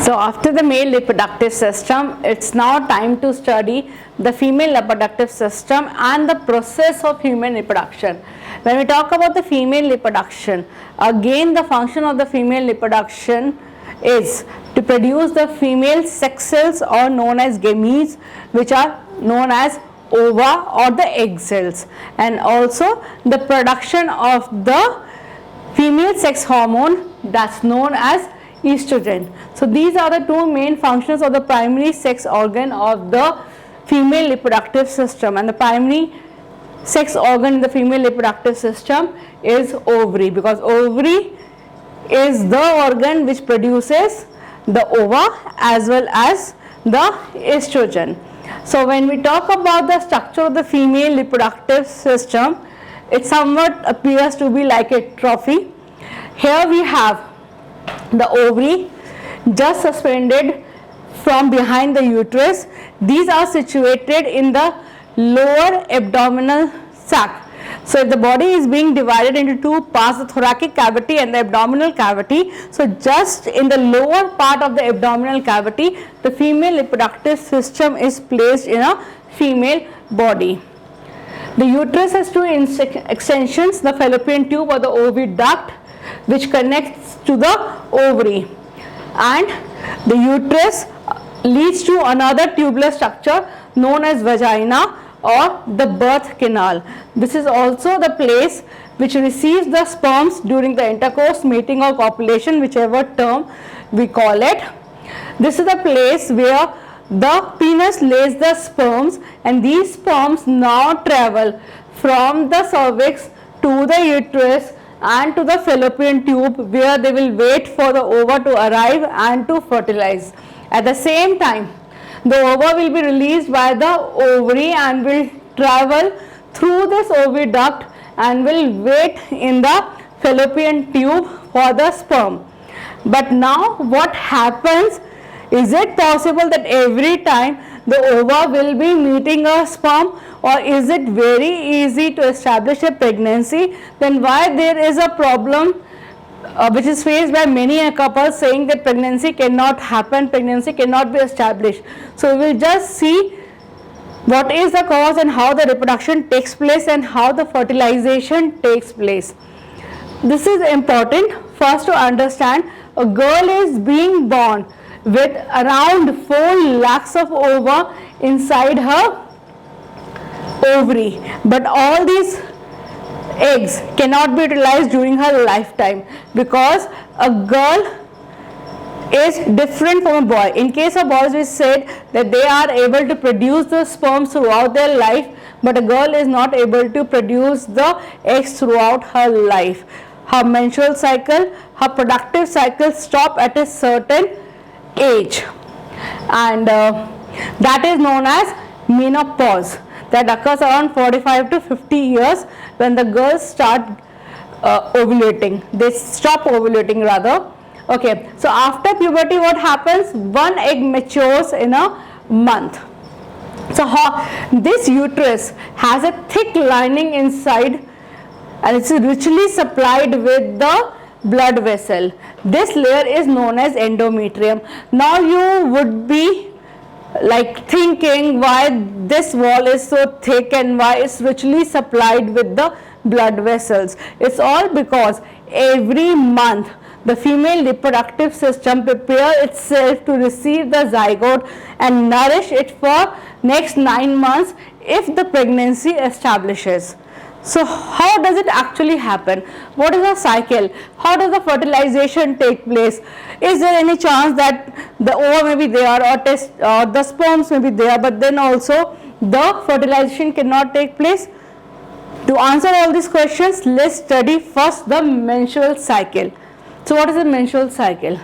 So after the male reproductive system, it's now time to study the female reproductive system and the process of human reproduction. When we talk about the female reproduction, again the function of the female reproduction is to produce the female sex cells, or known as gametes, which are known as ova or the egg cells, and also the production of the female sex hormone that's known as estrogen. So these are the two main functions of the primary sex organ of the female reproductive system, and the primary sex organ in the female reproductive system is ovary, because ovary is the organ which produces the ova as well as the estrogen. So when we talk about the structure of the female reproductive system, it somewhat appears to be like a trophy. Here we have the ovary just suspended from behind the uterus. These are situated in the lower abdominal sac. So if the body is being divided into two parts, the thoracic cavity and the abdominal cavity, so just in the lower part of the abdominal cavity, the female reproductive system is placed in a female body. The uterus has two extensions, the fallopian tube or the oviduct, which connects to the ovary, and the uterus leads to another tubular structure known as vagina or the birth canal. This is also the place which receives the sperms during the intercourse, mating or copulation, whichever term we call it. This is the place where the penis lays the sperms, and these sperms now travel from the cervix to the uterus and to the fallopian tube, where they will wait for the ova to arrive and to fertilize. At the same time, the ova will be released by the ovary and will travel through this oviduct and will wait in the fallopian tube for the sperm. But now what happens? Is it possible that every time the ova will be meeting a sperm, or is it very easy to establish a pregnancy? Then why there is a problem which is faced by many couples, saying that pregnancy cannot happen, pregnancy cannot be established. So we will just see what is the cause and how the reproduction takes place and how the fertilization takes place. This is important first to understand. A girl is being born with around 4 lakhs of ova inside her ovary, but all these eggs cannot be utilized during her lifetime, because a girl is different from a boy. In case of boys, we said that they are able to produce the sperms throughout their life, but a girl is not able to produce the eggs throughout her life. Her menstrual cycle, her productive cycle stop at a certain age, and that is known as menopause. That occurs around 45 to 50 years when the girls start ovulating. They stop ovulating rather. Okay, so after puberty, what happens? One egg matures in a month. So this uterus has a thick lining inside, and it's richly supplied with the blood vessel. This layer is known as endometrium. Now you would be like thinking why this wall is so thick and why it's richly supplied with the blood vessels. It's all because every month the female reproductive system prepares itself to receive the zygote and nourish it for next 9 months if the pregnancy establishes. So how does it actually happen? What is the cycle? How does the fertilization take place? Is there any chance that the ova may be there, or the sperms may be there, but then also the fertilization cannot take place? To answer all these questions, let's study first the menstrual cycle. So what is the menstrual cycle?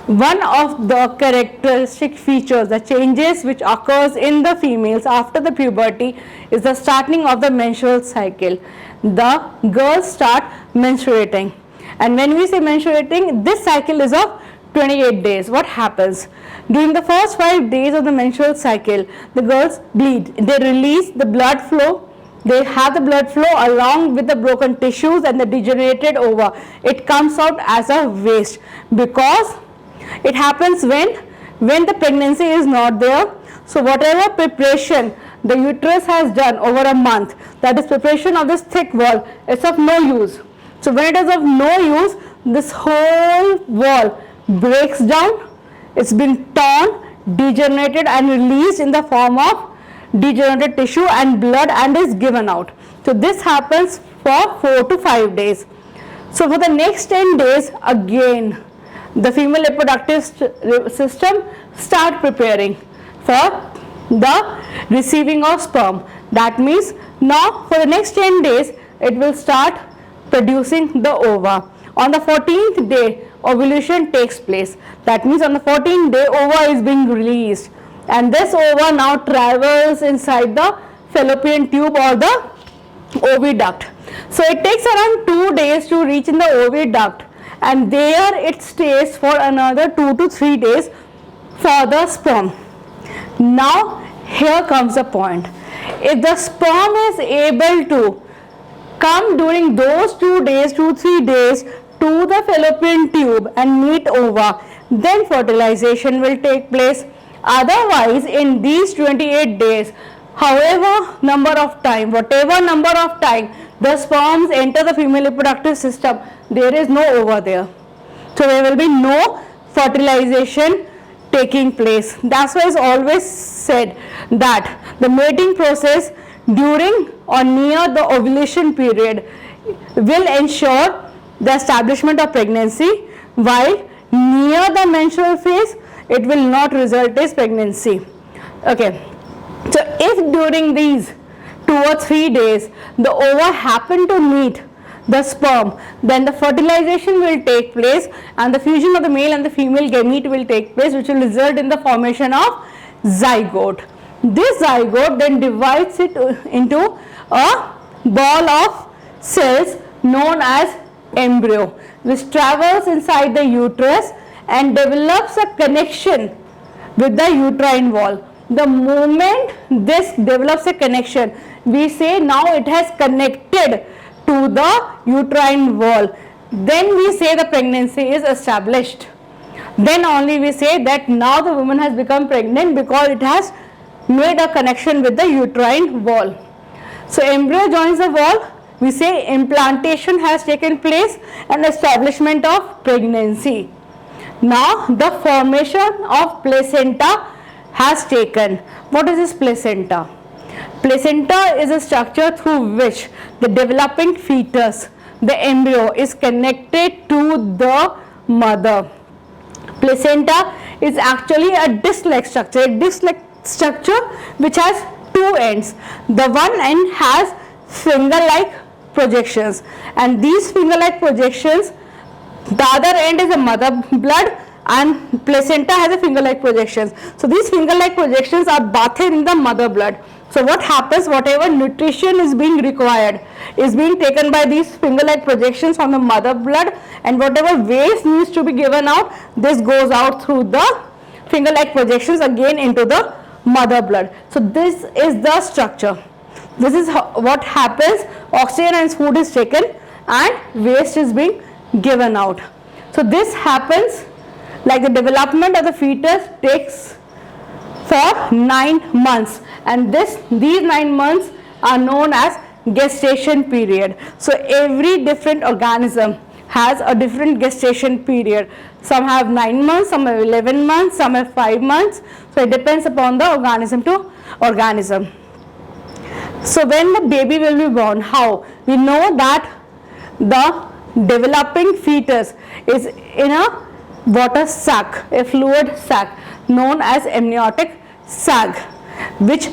One of the characteristic features, the changes which occurs in the females after the puberty, is the starting of the menstrual cycle. The girls start menstruating, and when we say menstruating, this cycle is of 28 days. What happens? During the first 5 days of the menstrual cycle, the girls bleed. They release the blood flow. They have the blood flow along with the broken tissues and the degenerated ova. It comes out as a waste, because It happens when the pregnancy is not there. So whatever preparation the uterus has done over a month, that is preparation of this thick wall, is of no use. So when it is of no use, this whole wall breaks down, it's been torn, degenerated and released in the form of degenerated tissue and blood and is given out. So this happens for 4 to 5 days. So for the next 10 days, again the female reproductive system start preparing for the receiving of sperm. That means now for the next 10 days it will start producing the ova. On the 14th day ovulation takes place. That means on the 14th day ova is being released, and this ova now travels inside the fallopian tube or the oviduct. So it takes around 2 days to reach in the oviduct, and there it stays for another 2 to 3 days for the sperm. Now here comes the point. If the sperm is able to come during those 2 days, 2-3 days to the fallopian tube and meet ova, then fertilization will take place. Otherwise, in these 28 days, whatever number of time the sperms enter the female reproductive system, there is no ova there. So there will be no fertilization taking place. That's why it's always said that the mating process during or near the ovulation period will ensure the establishment of pregnancy, while near the menstrual phase it will not result as pregnancy. Okay, so if during these 2 or 3 days the ova happen to meet the sperm, then the fertilization will take place and the fusion of the male and the female gamete will take place, which will result in the formation of zygote. This zygote then divides it into a ball of cells known as embryo, which travels inside the uterus and develops a connection with the uterine wall. The moment this develops a connection, we say now it has connected to the uterine wall. Then we say the pregnancy is established. Then only we say that now the woman has become pregnant because it has made a connection with the uterine wall. So embryo joins the wall, we say implantation has taken place and establishment of pregnancy. Now the formation of placenta has taken. What is this placenta? Placenta is a structure through which the developing fetus, the embryo, is connected to the mother. Placenta is actually a disc-like structure, which has 2 ends. The one end has finger-like projections, and these finger-like projections, the other end is a mother blood and placenta has a finger-like projections. So these finger-like projections are bathed in the mother blood. So what happens, whatever nutrition is being required is being taken by these finger-like projections from the mother blood, and whatever waste needs to be given out, this goes out through the finger-like projections again into the mother blood. So this is the structure. This is what happens. Oxygen and food is taken and waste is being given out. So this happens like the development of the fetus takes for 9 months, and these 9 months are known as gestation period. So every different organism has a different gestation period. Some have 9 months, some have 11 months, some have 5 months. So it depends upon the organism to organism. So when the baby will be born, how? We know that the developing fetus is in a water sac, a fluid sac known as amniotic sac, which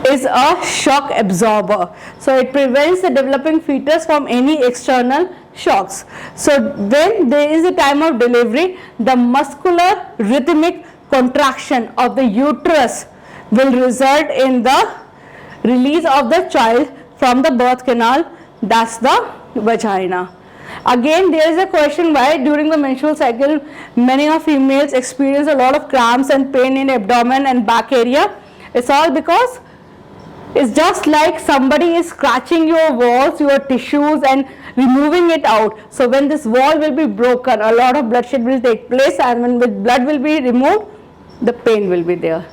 is a shock absorber. So it prevents the developing fetus from any external shocks. So when there is a time of delivery, the muscular rhythmic contraction of the uterus will result in the release of the child from the birth canal, that's the vagina. Again, there is a question why during the menstrual cycle many of females experience a lot of cramps and pain in abdomen and back area. It's all because it's just like somebody is scratching your walls, your tissues, and removing it out. So when this wall will be broken, a lot of bloodshed will take place, and when the blood will be removed, the pain will be there.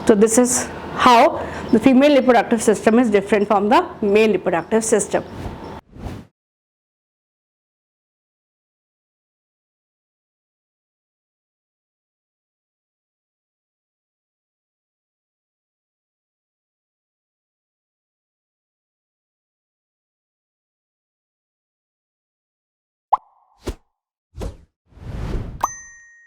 So this is how the female reproductive system is different from the male reproductive system.